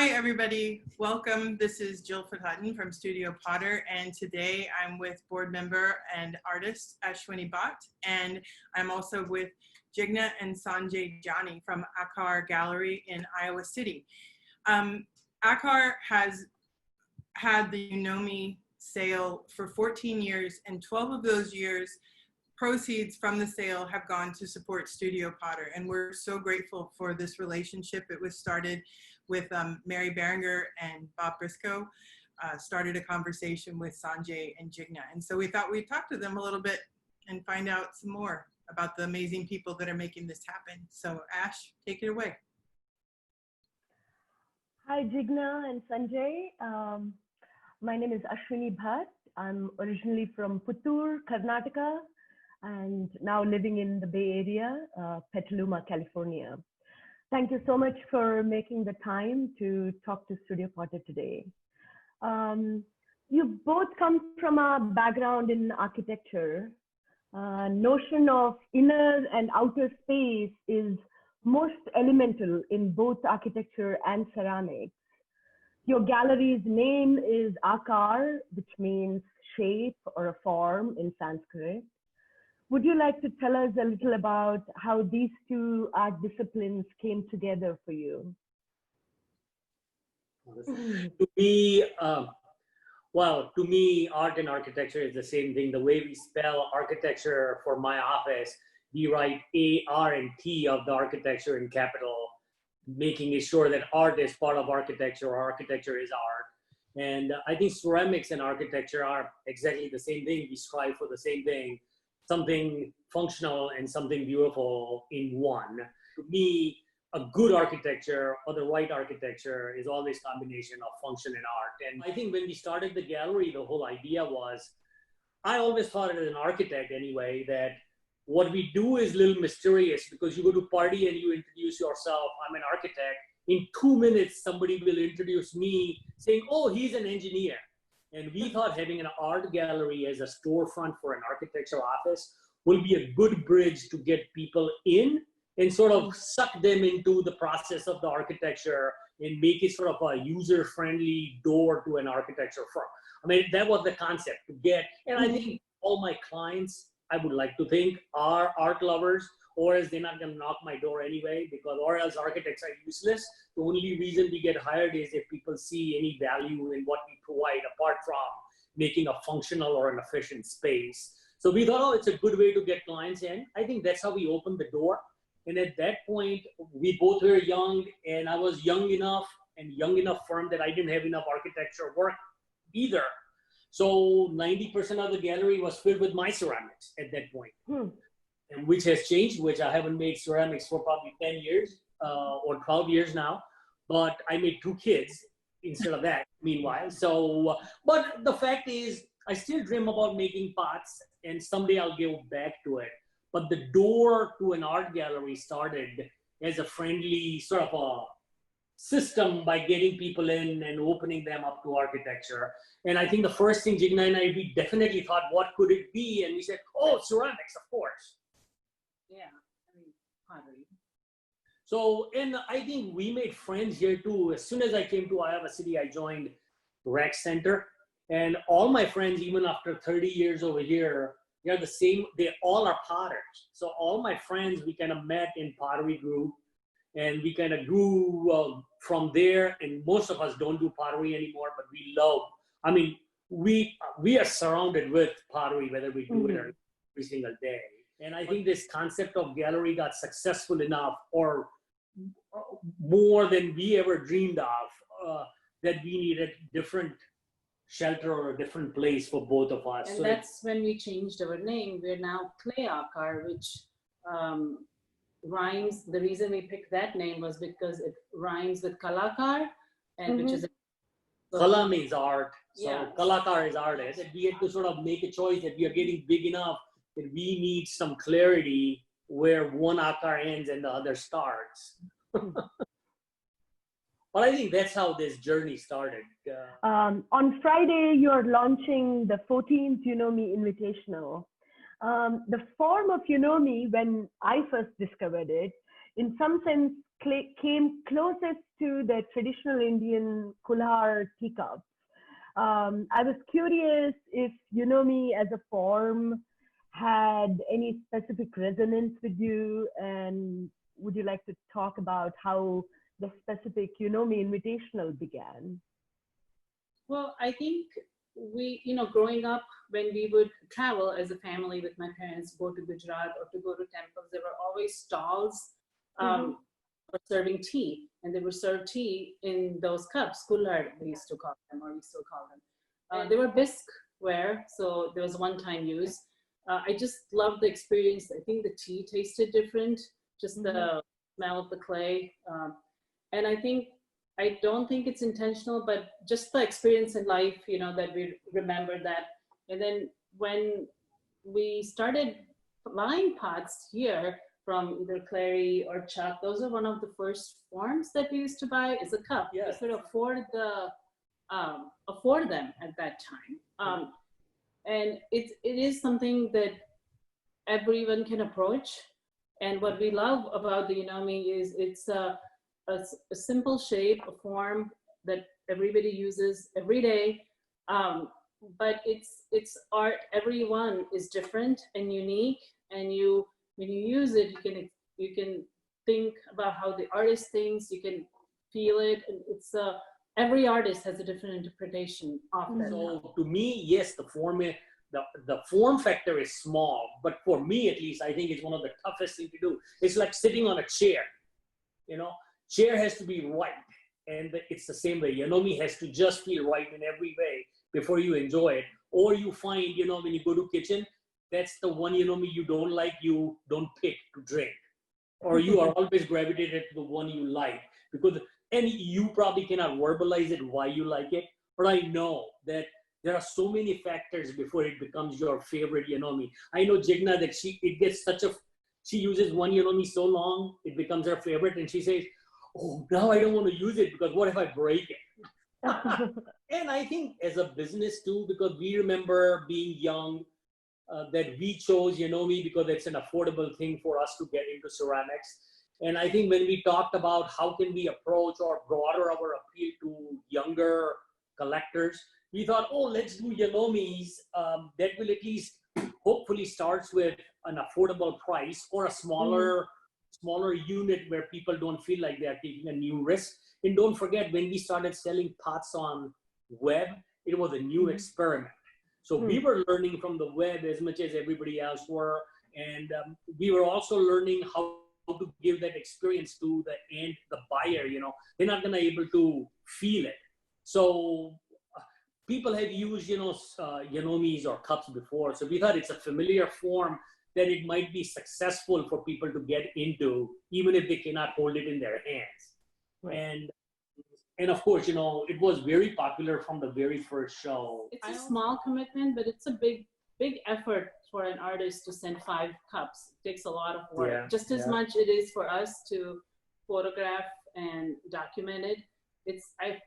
Hi, everybody. Welcome. This is Jill Hutton from Studio Potter, and today I'm with board member and artist Ashwini Bhatt, and I'm also with Jigna and Sanjay Jani from AKAR Gallery in Iowa City. AKAR has had the You Know Me sale for 14 years, and 12 of those years, proceeds from the sale have gone to support Studio Potter, and we're so grateful for this relationship. It was started with Mary Berenger and Bob Briscoe, started a conversation with Sanjay and Jigna. And so we thought we'd talk to them a little bit and find out some more about the amazing people that are making this happen. So Ash, take it away. Hi, Jigna and Sanjay. My name is Ashwini Bhatt. I'm originally from Puttur, Karnataka, and now living in the Bay Area, Petaluma, California. Thank you so much for making the time to talk to Studio Potter today. You both come from a background in architecture. Notion of inner and outer space is most elemental in both architecture and ceramics. Your gallery's name is AKAR, which means shape or a form in Sanskrit. Would you like to tell us a little about how these two art disciplines came together for you? To me, to me, art and architecture is the same thing. The way we spell architecture for my office, we write A, R, and T of the architecture in capital, making sure that art is part of architecture, or architecture is art. And I think ceramics and architecture are exactly the same thing. We strive for the same thing. Something functional and something beautiful in one. To me, a good architecture or the right architecture is always a combination of function and art. And I think when we started the gallery, the whole idea was, I always thought as an architect anyway, that what we do is a little mysterious, because you go to a party and you introduce yourself, I'm an architect. In 2 minutes, somebody will introduce me saying, oh, he's an engineer. And we thought having an art gallery as a storefront for an architectural office will be a good bridge to get people in and sort of suck them into the process of the architecture and make it sort of a user-friendly door to an architecture firm. I mean, that was the concept to get, and I think all my clients, I would like to think, are art lovers, or else they're not gonna knock my door anyway, because or else architects are useless. The only reason we get hired is if people see any value in what we provide, apart from making a functional or an efficient space. So we thought, oh, it's a good way to get clients in. I think that's how we opened the door. And at that point, we both were young, and I was young enough firm that I didn't have enough architecture work either. So 90% of the gallery was filled with my ceramics at that point. And which has changed, which I haven't made ceramics for probably 10 years or 12 years now, but I made 2 kids instead of that meanwhile. So, but the fact is, I still dream about making pots, and someday I'll go back to it. But the door to an art gallery started as a friendly sort of a system by getting people in and opening them up to architecture. And I think the first thing Jigna and I, we definitely thought, what could it be? And we said, oh, ceramics, of course. Yeah, I mean, pottery. So, and I think we made friends here too. As soon as I came to Iowa City, I joined Rec Center. And all my friends, even after 30 years over here, they're the same, they all are potters. So all my friends, we kind of met in pottery group, and we kind of grew from there. And most of us don't do pottery anymore, but we love, I mean, we are surrounded with pottery, whether we do it every single day. And I think this concept of gallery got successful enough, or more than we ever dreamed of, that we needed different shelter or a different place for both of us. And so that's when we changed our name. We're now ClayAKAR, which rhymes. The reason we picked that name was because it rhymes with Kalakar, and which is Kala means art. So yeah. Kalakar is artist. And we had to sort of make a choice that we are getting big enough that we need some clarity where one akar ends and the other starts. But I think that's how this journey started. On Friday, you're launching the 14th You Know Me Invitational. The form of You Know Me, when I first discovered it, in some sense came closest to the traditional Indian kulhar teacups. I was curious if Unomi as a form had any specific resonance with you, and would you like to talk about how the specific Unomi Invitational began? Well, I think we, growing up, when we would travel as a family with my parents, go to Gujarat or to go to temples, there were always stalls for serving tea, and they would serve tea in those cups, kulhar we used to call them, or we still call them. They were bisqueware, so there was one-time use. I just loved the experience. I think the tea tasted different, just the smell of the clay. And I don't think it's intentional, but just the experience in life, that we remember that. And then when we started buying pots here from either Clary or Chuck, those are one of the first forms that we used to buy is a cup. Yes. We could afford them at that time. And it is something that everyone can approach. And what we love about the Unomi is it's a simple shape, a form that everybody uses every day. But it's art. Everyone is different and unique. And when you use it, you can think about how the artist thinks. You can feel it. And it's every artist has a different interpretation of that. So to me, yes, the form factor is small, but for me at least, I think it's one of the toughest things to do. It's like sitting on a chair. Chair has to be right, and it's the same way. Unomi has to just feel right in every way before you enjoy it. Or you find, when you go to kitchen, that's the one Unomi you don't like, you don't pick to drink. Or you are always gravitated to the one you like. And you probably cannot verbalize it why you like it, but I know that there are so many factors before it becomes your favorite Unomi. I know Jigna that she uses one Unomi so long, it becomes her favorite, and she says, oh, now I don't want to use it because what if I break it? And I think as a business too, because we remember being young, that we chose Unomi because it's an affordable thing for us to get into ceramics. And I think when we talked about how can we approach or broader our appeal to younger collectors, we thought, oh, let's do Unomis that will at least hopefully starts with an affordable price or a smaller unit where people don't feel like they're taking a new risk. And don't forget, when we started selling pots on web, it was a new experiment. So we were learning from the web as much as everybody else were. And we were also learning how to give that experience to the buyer. They're not going to be able to feel it. So people have used, Unomis or cups before. So we thought it's a familiar form that it might be successful for people to get into, even if they cannot hold it in their hands. Right. And of course, it was very popular from the very first show. It's a small commitment, but it's a big effort for an artist to send 5 cups. It takes a lot of work. Just as much it is for us to photograph and document it. I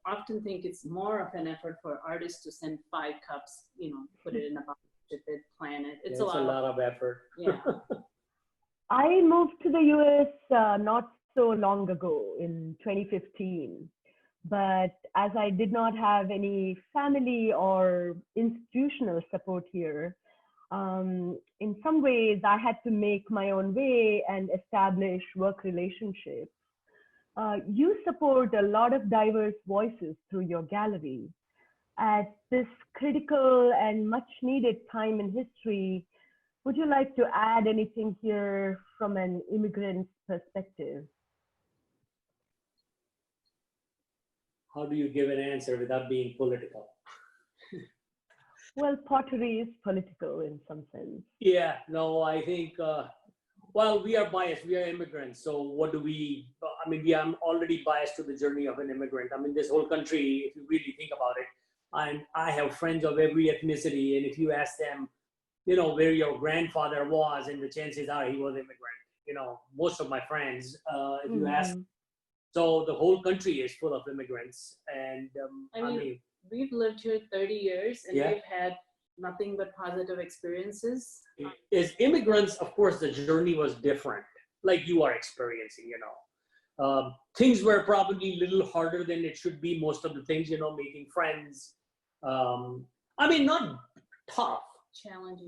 often think it's more of an effort for artists to send 5 cups, put it in a box, ship it, plan it. It's a lot of effort. Yeah. I moved to the US not so long ago in 2015. But as I did not have any family or institutional support here, in some ways I had to make my own way and establish work relationships. You support a lot of diverse voices through your gallery. At this critical and much needed time in history, would you like to add anything here from an immigrant's perspective? How do you give an answer without being political? Well, pottery is political in some sense. Yeah, no, I think, well, we are biased. We are immigrants. So what do I'm already biased to the journey of an immigrant. This whole country, if you really think about it, I have friends of every ethnicity. And if you ask them, where your grandfather was, and the chances are he was immigrant. Most of my friends, if you ask. So the whole country is full of immigrants. And we've lived here 30 years and we've had nothing but positive experiences. As immigrants, of course, the journey was different, like you are experiencing, Things were probably a little harder than it should be. Most of the things, making friends. I mean, not tough,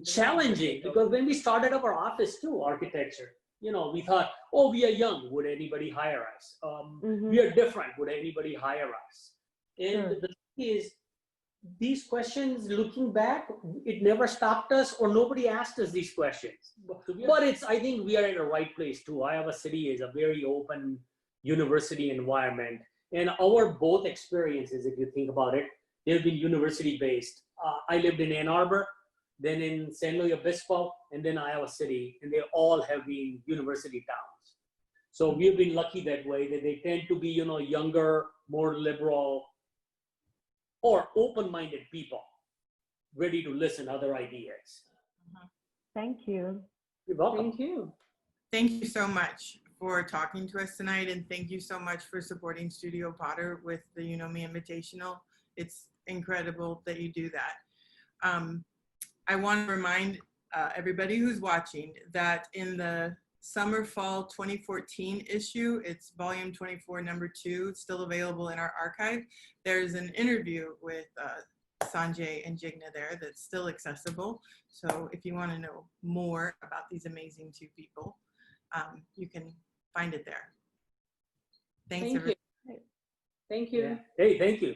challenging, because when we started up our office too, architecture, we thought, oh, we are young, would anybody hire us? We are different, would anybody hire us? And the thing is, these questions, looking back, it never stopped us, or nobody asked us these questions. But I think we are in the right place too. Iowa City is a very open university environment, and our both experiences, if you think about it, they've been university based. I lived in Ann Arbor, then in San Luis Obispo, and then Iowa City, and they all have been university towns. So we've been lucky that way, that they tend to be, younger, more liberal, or open-minded people, ready to listen to other ideas. Thank you. You're welcome. Thank you. Thank you so much for talking to us tonight, and thank you so much for supporting Studio Potter with the Me Invitational. It's incredible that you do that. I want to remind everybody who's watching that in the summer fall 2014 issue, it's volume 24, number 2, it's still available in our archive. There's an interview with Sanjay and Jigna there that's still accessible. So if you want to know more about these amazing two people, you can find it there. Thanks, everybody. Thank you. Yeah. Hey, thank you.